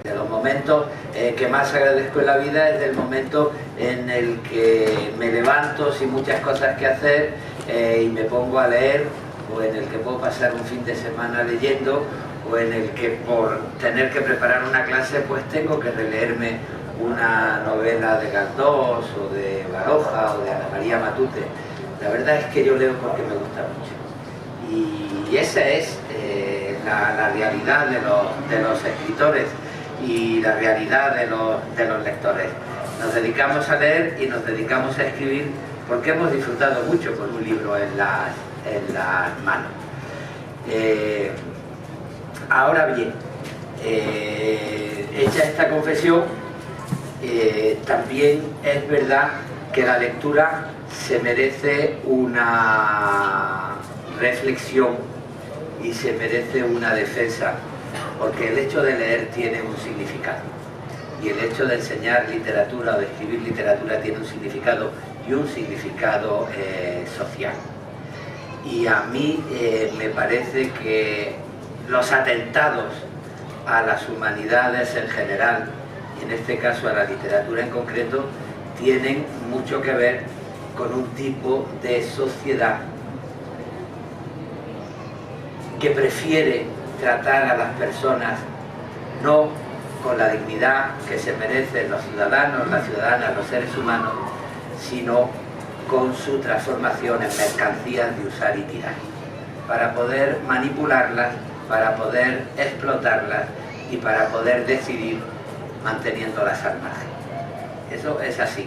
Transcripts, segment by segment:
De los momentos que más agradezco en la vida es del momento en el que me levanto sin muchas cosas que hacer y me pongo a leer, o en el que puedo pasar un fin de semana leyendo, o en el que por tener que preparar una clase pues tengo que releerme una novela de Galdós o de Baroja o de Ana María Matute. La verdad es que yo leo porque me gusta mucho, y esa es la realidad de los escritores y la realidad de los lectores. Nos dedicamos a leer y nos dedicamos a escribir porque hemos disfrutado mucho con un libro en las manos. Ahora bien, hecha esta confesión, también es verdad que la lectura se merece una reflexión y se merece una defensa, porque el hecho de leer tiene un significado, y el hecho de enseñar literatura o de escribir literatura tiene un significado, y un significado social. Y a mí me parece que los atentados a las humanidades en general, y en este caso a la literatura en concreto, tienen mucho que ver con un tipo de sociedad que prefiere tratar a las personas no con la dignidad que se merecen los ciudadanos, las ciudadanas, los seres humanos, sino con su transformación en mercancías de usar y tirar, para poder manipularlas, para poder explotarlas y para poder decidir manteniéndolas al margen. Eso es así.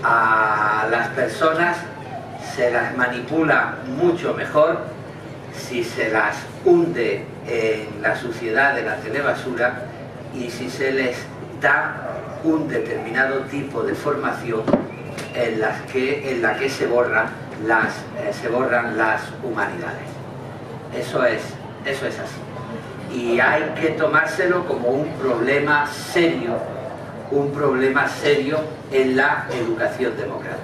A las personas se las manipula mucho mejor si se las hunde en la suciedad de la telebasura y si se les da un determinado tipo de formación en la que se borran las humanidades. Eso es así. Y hay que tomárselo como un problema serio en la educación democrática.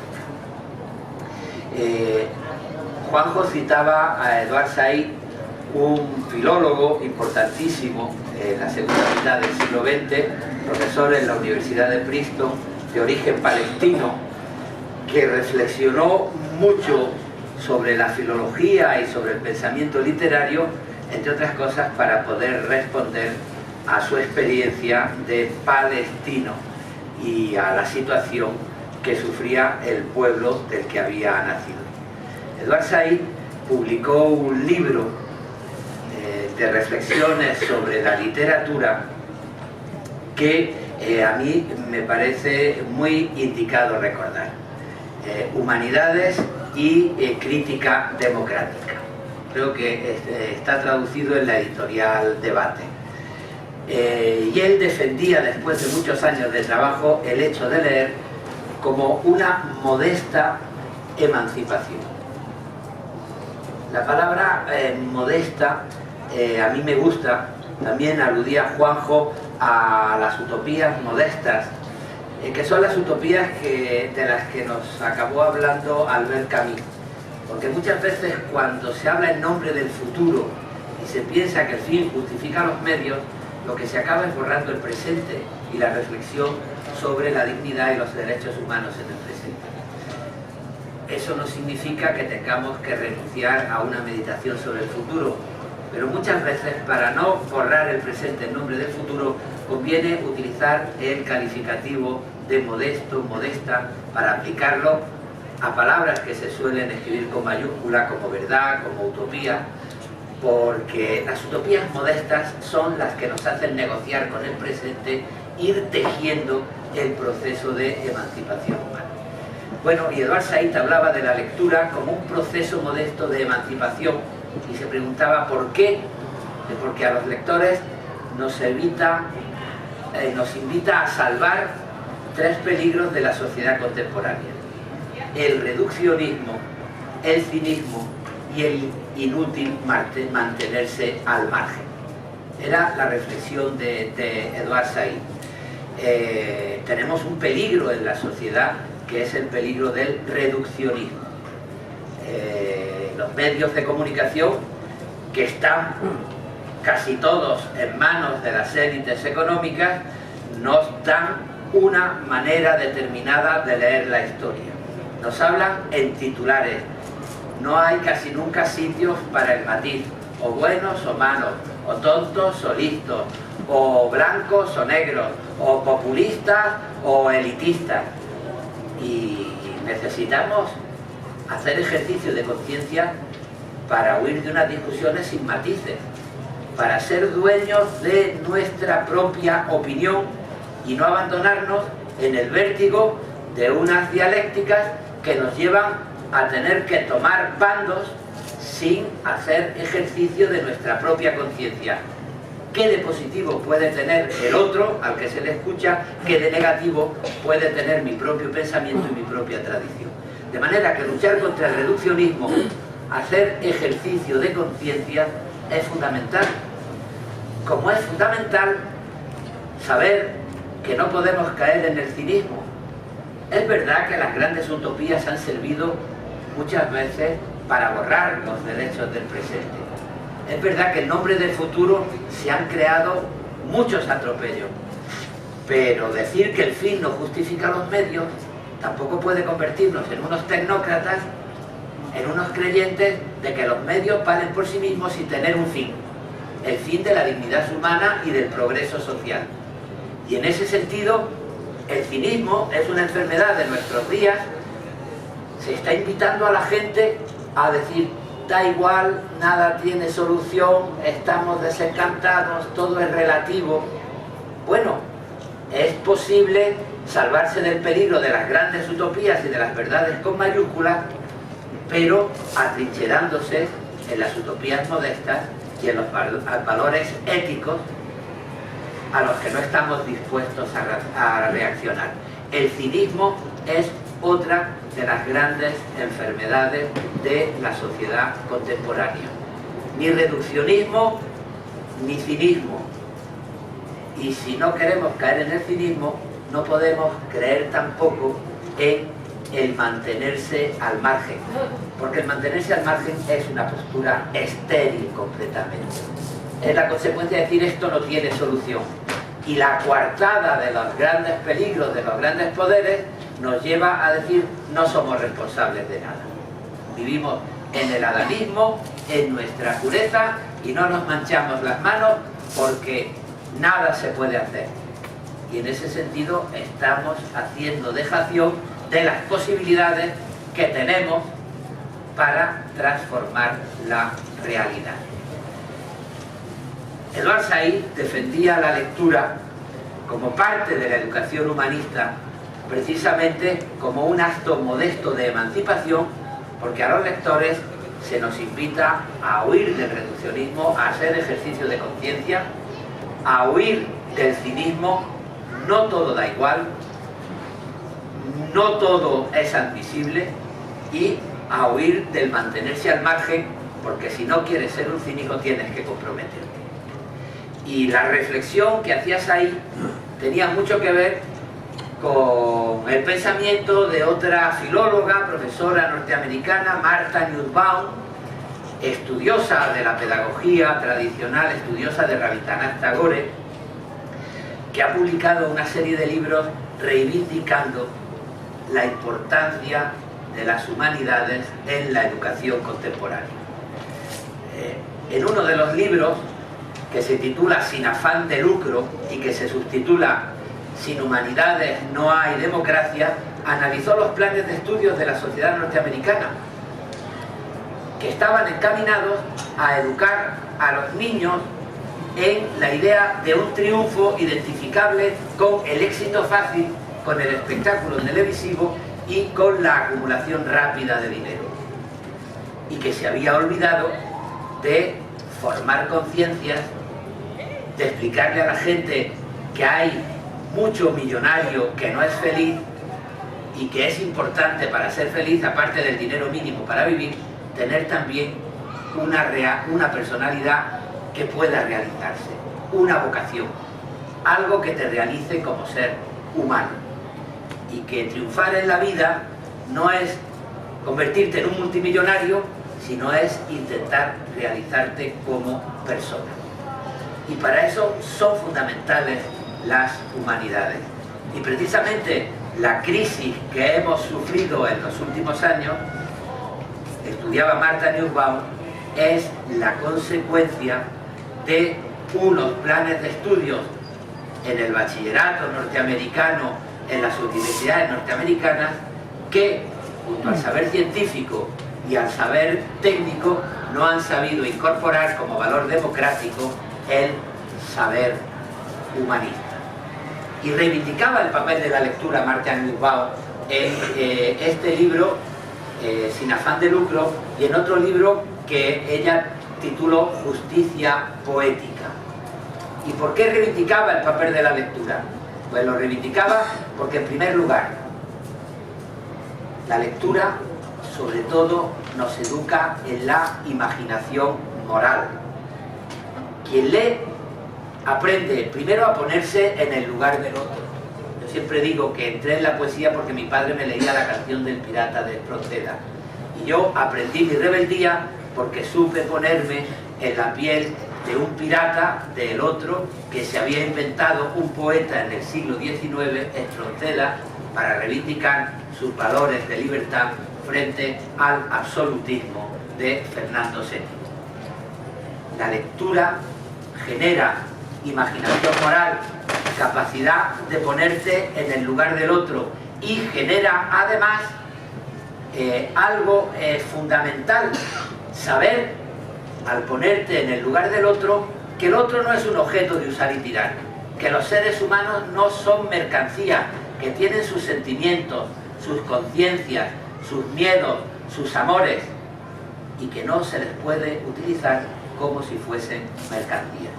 Juanjo citaba a Eduard Said, un filólogo importantísimo en la segunda mitad del siglo XX, profesor en la Universidad de Princeton, de origen palestino, que reflexionó mucho sobre la filología y sobre el pensamiento literario, entre otras cosas para poder responder a su experiencia de palestino y a la situación que sufría el pueblo del que había nacido. Eduard Said publicó un libro de reflexiones sobre la literatura que a mí me parece muy indicado recordar. Humanidades y crítica democrática. Creo que está traducido en la editorial Debate. Y él defendía, después de muchos años de trabajo, el hecho de leer como una modesta emancipación. La palabra modesta a mí me gusta. También aludía Juanjo a las utopías modestas, que son las utopías de las que nos acabó hablando Albert Camus. Porque muchas veces cuando se habla en nombre del futuro y se piensa que el fin justifica los medios, lo que se acaba es borrando el presente y la reflexión sobre la dignidad y los derechos humanos en el presente. Eso no significa que tengamos que renunciar a una meditación sobre el futuro, pero muchas veces, para no borrar el presente en nombre del futuro, conviene utilizar el calificativo de modesto, modesta, para aplicarlo a palabras que se suelen escribir con mayúscula, como verdad, como utopía, porque las utopías modestas son las que nos hacen negociar con el presente, ir tejiendo el proceso de emancipación humana. Bueno, y Eduard Said hablaba de la lectura como un proceso modesto de emancipación y se preguntaba por qué. Porque a los lectores nos invita a salvar tres peligros de la sociedad contemporánea: el reduccionismo, el cinismo y el inútil mantenerse al margen. Era la reflexión de Eduard Said. Tenemos un peligro en la sociedad, que es el peligro del reduccionismo. Los medios de comunicación que están casi todos en manos de las élites económicas, nos dan una manera determinada de leer la historia. Nos hablan en titulares, no hay casi nunca sitios para el matiz, o buenos o malos, o tontos o listos, o blancos o negros, o populistas o elitistas. Y necesitamos hacer ejercicio de conciencia para huir de unas discusiones sin matices, para ser dueños de nuestra propia opinión y no abandonarnos en el vértigo de unas dialécticas que nos llevan a tener que tomar bandos sin hacer ejercicio de nuestra propia conciencia. ¿Qué de positivo puede tener el otro al que se le escucha? ¿Qué de negativo puede tener mi propio pensamiento y mi propia tradición? De manera que luchar contra el reduccionismo, hacer ejercicio de conciencia, es fundamental. Como es fundamental saber que no podemos caer en el cinismo. Es verdad que las grandes utopías han servido muchas veces para borrar los derechos del presente. Es verdad que en nombre del futuro se han creado muchos atropellos, pero decir que el fin no justifica los medios tampoco puede convertirnos en unos tecnócratas, en unos creyentes de que los medios valen por sí mismos sin tener un fin, el fin de la dignidad humana y del progreso social. Y en ese sentido, el cinismo es una enfermedad de nuestros días. Se está invitando a la gente a decir, da igual, nada tiene solución, estamos desencantados, todo es relativo. Bueno, es posible salvarse del peligro de las grandes utopías y de las verdades con mayúsculas, pero atrincherándose en las utopías modestas y en los valores éticos a los que no estamos dispuestos a reaccionar. El cinismo es otra de las grandes enfermedades de la sociedad contemporánea. Ni reduccionismo, ni cinismo. Y si no queremos caer en el cinismo, no podemos creer tampoco en el mantenerse al margen. Porque el mantenerse al margen es una postura estéril completamente. Es la consecuencia de decir esto no tiene solución. Y la coartada de los grandes peligros, de los grandes poderes, nos lleva a decir no somos responsables de nada. Vivimos en el adanismo, en nuestra pureza y no nos manchamos las manos porque nada se puede hacer. Y en ese sentido estamos haciendo dejación de las posibilidades que tenemos para transformar la realidad. Edward Said defendía la lectura como parte de la educación humanista, precisamente como un acto modesto de emancipación, porque a los lectores se nos invita a huir del reduccionismo, a hacer ejercicio de conciencia, a huir del cinismo. No todo da igual, no todo es admisible, y a huir del mantenerse al margen, porque si no quieres ser un cínico tienes que comprometerte. Y la reflexión que hacías ahí tenía mucho que ver con el pensamiento de otra filóloga, profesora norteamericana, Martha Nussbaum, estudiosa de la pedagogía tradicional, estudiosa de Rabindranath Tagore, que ha publicado una serie de libros reivindicando la importancia de las humanidades en la educación contemporánea. En uno de los libros, que se titula Sin afán de lucro y que se subtitula Sin humanidades no hay democracia, analizó los planes de estudios de la sociedad norteamericana, que estaban encaminados a educar a los niños en la idea de un triunfo identificable con el éxito fácil, con el espectáculo televisivo y con la acumulación rápida de dinero. Y que se había olvidado de formar conciencias, de explicarle a la gente que hay mucho millonario que no es feliz y que es importante para ser feliz, aparte del dinero mínimo para vivir, tener también una personalidad que pueda realizarse, una vocación, algo que te realice como ser humano. Y que triunfar en la vida no es convertirte en un multimillonario, sino es intentar realizarte como persona. Y para eso son fundamentales las humanidades. Y precisamente la crisis que hemos sufrido en los últimos años, estudiaba Martha Nussbaum, es la consecuencia de unos planes de estudios en el bachillerato norteamericano, en las universidades norteamericanas, que junto al saber científico y al saber técnico no han sabido incorporar como valor democrático el saber humanista. Y reivindicaba el papel de la lectura Martha Nussbaum en este libro, Sin afán de lucro, y en otro libro que ella tituló Justicia poética. ¿Y por qué reivindicaba el papel de la lectura? Pues lo reivindicaba porque, en primer lugar, la lectura sobre todo nos educa en la imaginación moral. Quien lee aprende primero a ponerse en el lugar del otro. Yo siempre digo que entré en la poesía porque mi padre me leía la canción del pirata de Espronceda, y yo aprendí mi rebeldía porque supe ponerme en la piel de un pirata, del otro, que se había inventado un poeta en el siglo XIX, Espronceda, para reivindicar sus valores de libertad frente al absolutismo de Fernando VII. La lectura genera imaginación moral, capacidad de ponerte en el lugar del otro, y genera además algo fundamental: saber, al ponerte en el lugar del otro, que el otro no es un objeto de usar y tirar, que los seres humanos no son mercancía, que tienen sus sentimientos, sus conciencias, sus miedos, sus amores, y que no se les puede utilizar como si fuesen mercancías.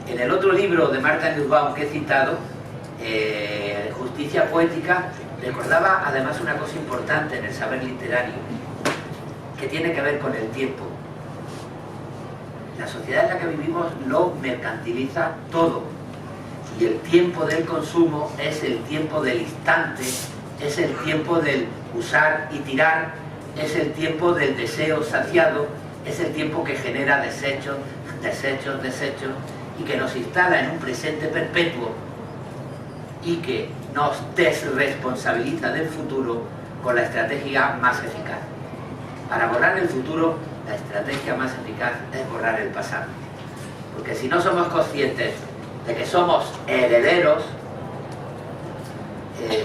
En el otro libro de Martha Nussbaum que he citado, Justicia poética, recordaba además una cosa importante en el saber literario, que tiene que ver con el tiempo. La sociedad en la que vivimos lo mercantiliza todo, y el tiempo del consumo es el tiempo del instante, es el tiempo del usar y tirar, es el tiempo del deseo saciado, es el tiempo que genera desechos, desechos, desechos, y que nos instala en un presente perpetuo y que nos desresponsabiliza del futuro con la estrategia más eficaz. Para borrar el futuro, la estrategia más eficaz es borrar el pasado. Porque si no somos conscientes de que somos herederos,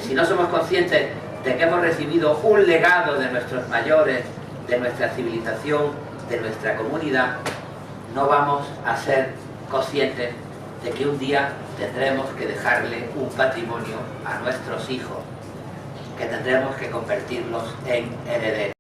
si no somos conscientes de que hemos recibido un legado de nuestros mayores, de nuestra civilización, de nuestra comunidad, no vamos a ser conscientes de que un día tendremos que dejarle un patrimonio a nuestros hijos, que tendremos que convertirlos en herederos.